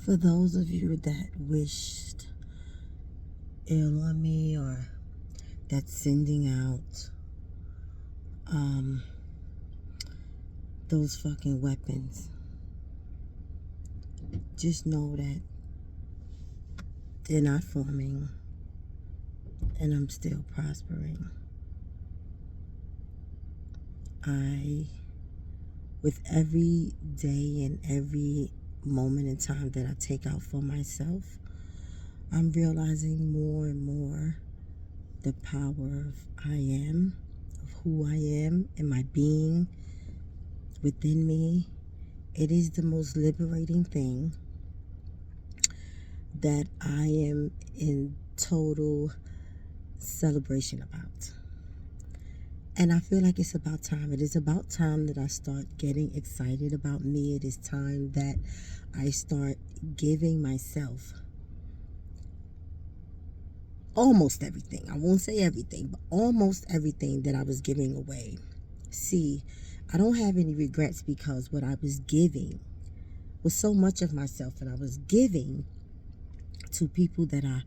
For those of you that wished ill on me or that's sending out those fucking weapons, just know that they're not forming and I'm still prospering. With every day and every moment in time that I take out for myself, I'm realizing more and more the power of I am, of who I am, and my being within me. It is the most liberating thing that I am in total celebration about. And I feel like it's about time. It is about time that I start getting excited about me. It is time that I start giving myself almost everything. I won't say everything, but almost everything that I was giving away. See, I don't have any regrets because what I was giving was so much of myself, and I was giving to people that I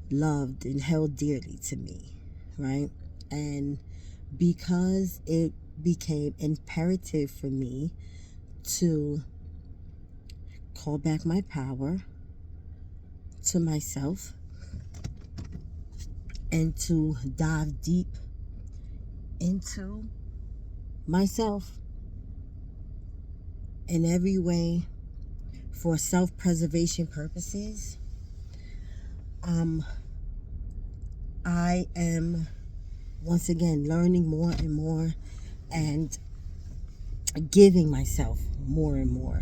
loved and held dearly to me, right? And because it became imperative for me to call back my power to myself and to dive deep into myself in every way for self-preservation purposes, I am once again learning more and more and giving myself more and more.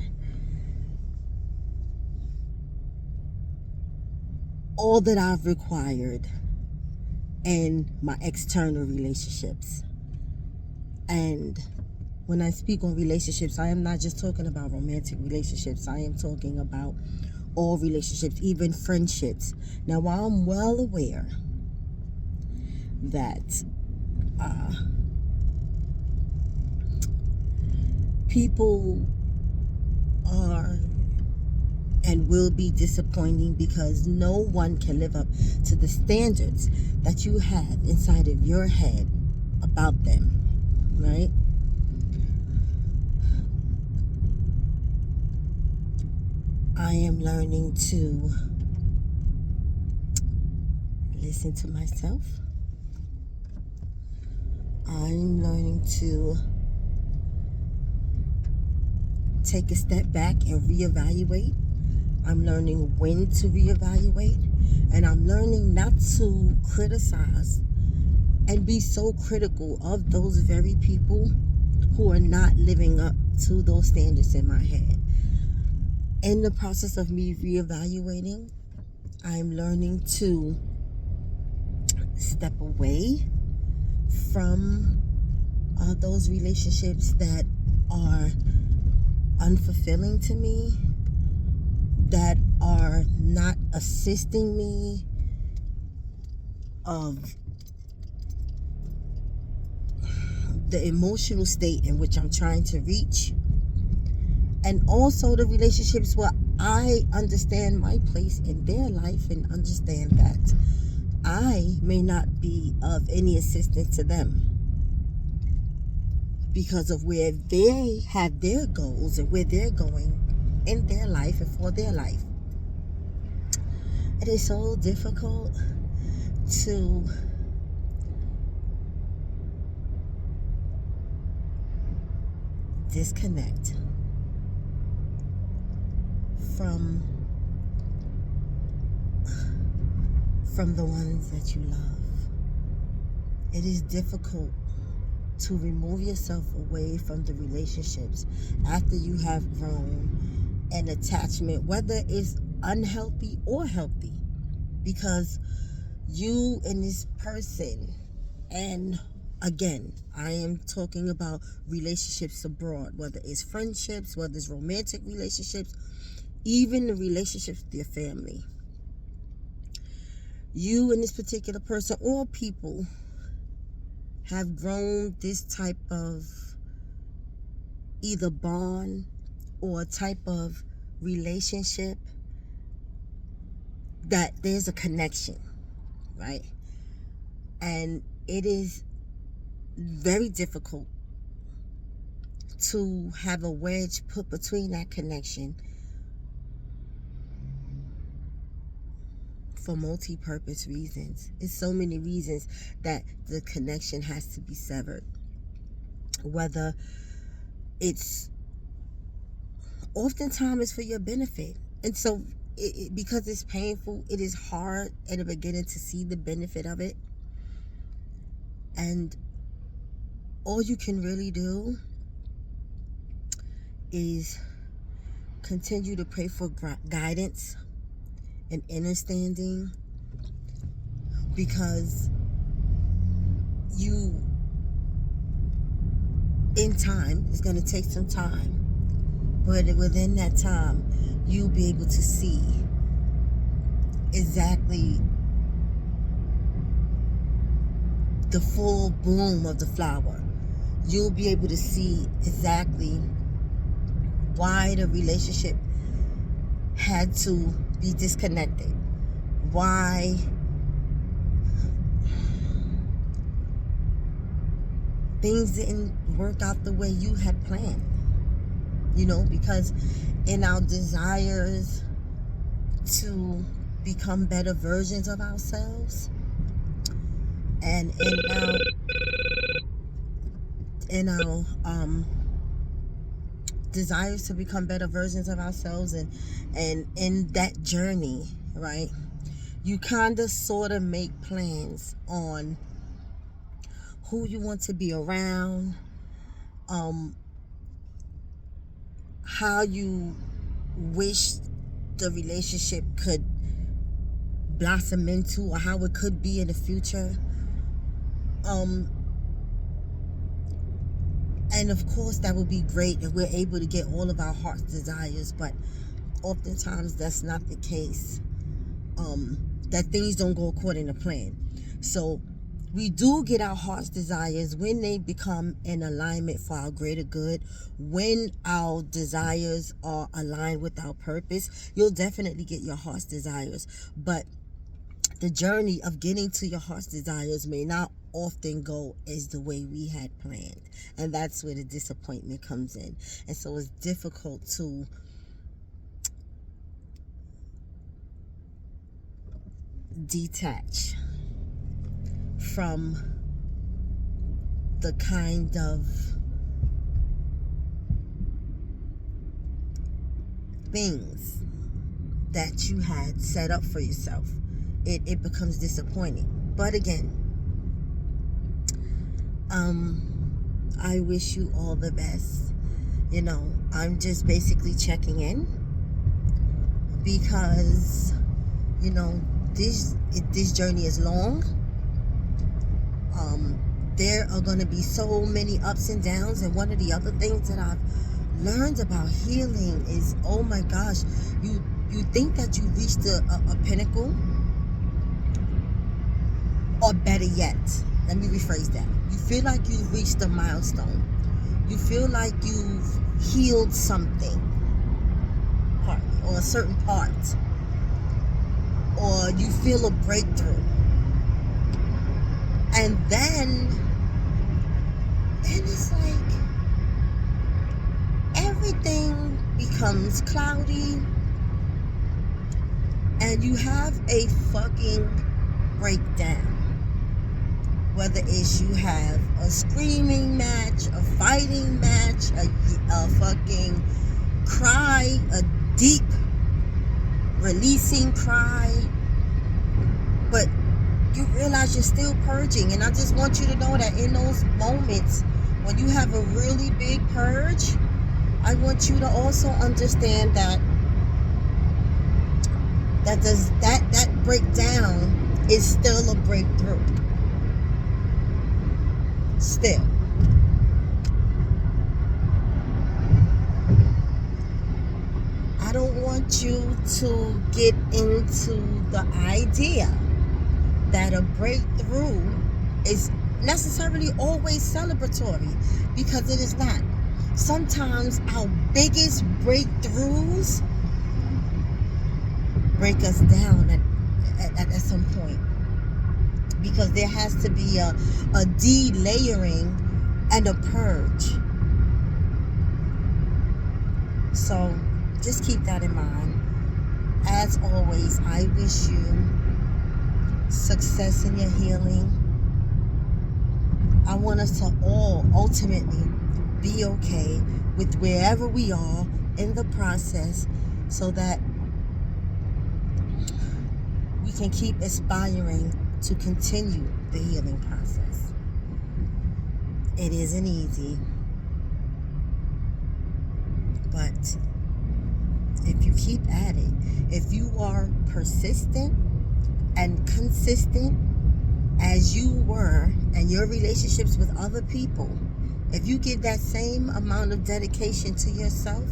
All that I've required in my external relationships. And when I speak on relationships, I am not just talking about romantic relationships. I am talking about all relationships, even friendships. Now, while I'm well aware that people are and will be disappointing because no one can live up to the standards that you have inside of your head about them, right? I am learning to listen to myself. I'm learning to take a step back and reevaluate. I'm learning when to reevaluate, and I'm learning not to criticize and be so critical of those very people who are not living up to those standards in my head. In the process of me reevaluating, I'm learning to step away from those relationships that are unfulfilling to me, that are not assisting me of the emotional state in which I'm trying to reach, and also the relationships where I understand my place in their life and understand that I may not be of any assistance to them because of where they have their goals and where they're going in their life and for their life. It is so difficult to disconnect from the ones that you love. It is difficult to remove yourself away from the relationships after you have grown an attachment, whether it's unhealthy or healthy, because you and this person, and again, I am talking about relationships abroad, whether it's friendships, whether it's romantic relationships, even the relationships with your family. You and this particular person or people have grown this type of either bond or type of relationship that there's a connection, right? And it is very difficult to have a wedge put between that connection for multi-purpose reasons. It's so many reasons that the connection has to be severed. Whether it's oftentimes it's for your benefit. And so because it's painful, it is hard in the beginning to see the benefit of it. And all you can really do is continue to pray for guidance and understanding, because you, in time, it's going to take some time, but within that time you'll be able to see exactly the full bloom of the flower. You'll be able to see exactly why the relationship had to be disconnected, why things didn't work out the way you had planned. Because in our desires to become better versions of ourselves, and in our desires to become better versions of ourselves, and in that journey, right, you kind of sort of make plans on who you want to be around, how you wish the relationship could blossom into, or how it could be in the future. And of course that would be great if we're able to get all of our heart's desires, but oftentimes that's not the case. That things don't go according to plan. So we do get our heart's desires when they become in alignment for our greater good. When our desires are aligned with our purpose, you'll definitely get your heart's desires. But the journey of getting to your heart's desires may not often go as the way we had planned. And that's where the disappointment comes in. And so it's difficult to detach from the kind of things that you had set up for yourself. It becomes disappointing. But again, I wish you all the best. I'm just basically checking in because this journey is long. There are going to be so many ups and downs, and one of the other things that I've learned about healing is, oh my gosh, you think that you reached a pinnacle, or better yet, let me rephrase that, you feel like you've reached a milestone, you feel like you've healed something, or a certain part, or you feel a breakthrough, and then it's like everything becomes cloudy, and you have a fucking breakdown. Whether it's you have a screaming match, a fighting match, a fucking cry, a deep releasing cry, but you realize you're still purging. And I just want you to know that in those moments when you have a really big purge, I want you to also understand that that breakdown is still a breakthrough. Still. I don't want you to get into the idea that a breakthrough is necessarily always celebratory, because it is not. Sometimes our biggest breakthroughs break us down at some point, because there has to be a delayering and a purge. So just keep that in mind. As always, I wish you success in your healing. I want us to all ultimately be okay with wherever we are in the process, so that we can keep aspiring to continue the healing process. It isn't easy, but if you keep at it, if you are persistent and consistent as you were in your relationships with other people, if you give that same amount of dedication to yourself,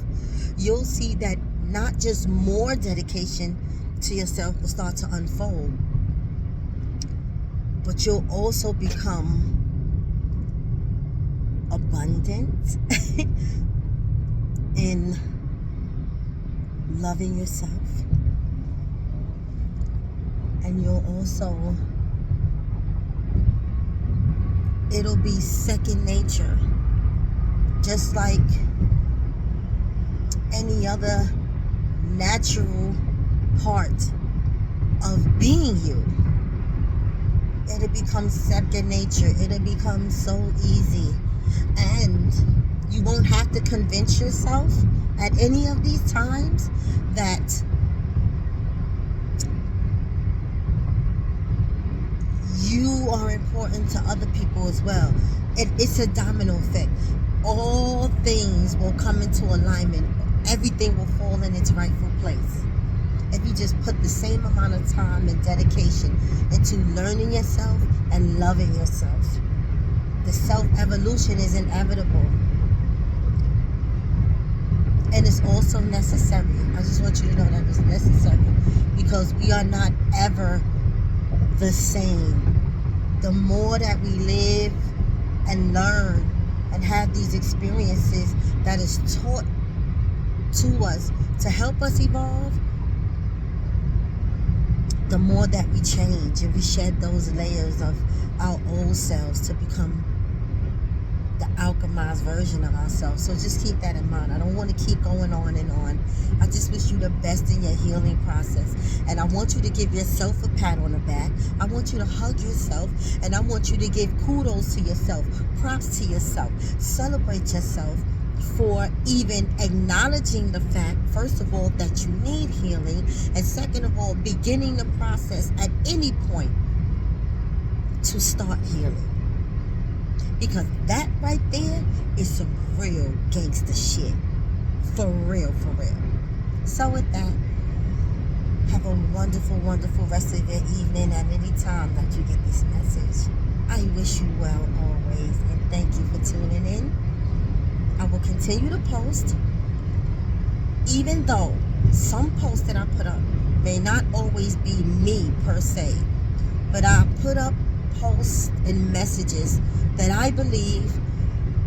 you'll see that not just more dedication to yourself will start to unfold, but you'll also become abundant in loving yourself. And you'll also, it'll be second nature, just like any other natural part of being you. It'll become second nature. It'll become so easy. And you won't have to convince yourself at any of these times that you are important to other people as well. It's a domino effect. All things will come into alignment. Everything will fall in its rightful place. If you just put the same amount of time and dedication into learning yourself and loving yourself. The self-evolution is inevitable. And it's also necessary. I just want you to know that it's necessary, because we are not ever the same. The more that we live and learn and have these experiences that is taught to us to help us evolve, the more that we change and we shed those layers of our old selves to become the alchemized version of ourselves. So just keep that in mind. I don't want to keep going on and on. I just wish you the best in your healing process. And I want you to give yourself a pat on the back. I want you to hug yourself. And I want you to give kudos to yourself, props to yourself, celebrate yourself for even acknowledging the fact, first of all, that you need healing, and second of all, beginning the process at any point to start healing. Because that right there is some real gangster shit. For real, for real. So with that, have a wonderful, wonderful rest of your evening at any time that you get this message. I wish you well always, and thank you for tuning in. I will continue to post, even though some posts that I put up may not always be me per se, but I put up posts and messages that I believe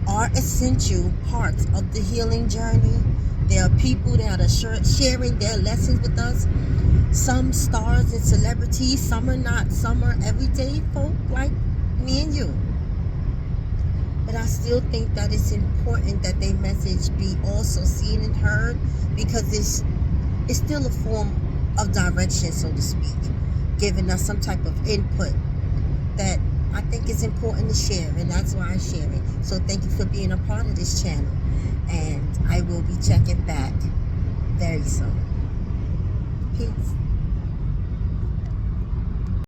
are essential parts of the healing journey. There are people that are sharing their lessons with us. Some stars and celebrities, some are not, some are everyday folk like me and you. But I still think that it's important that their message be also seen and heard, because it's still a form of direction, so to speak, giving us some type of input that I think is important to share, and that's why I share it. So thank you for being a part of this channel, and I will be checking back very soon. Peace.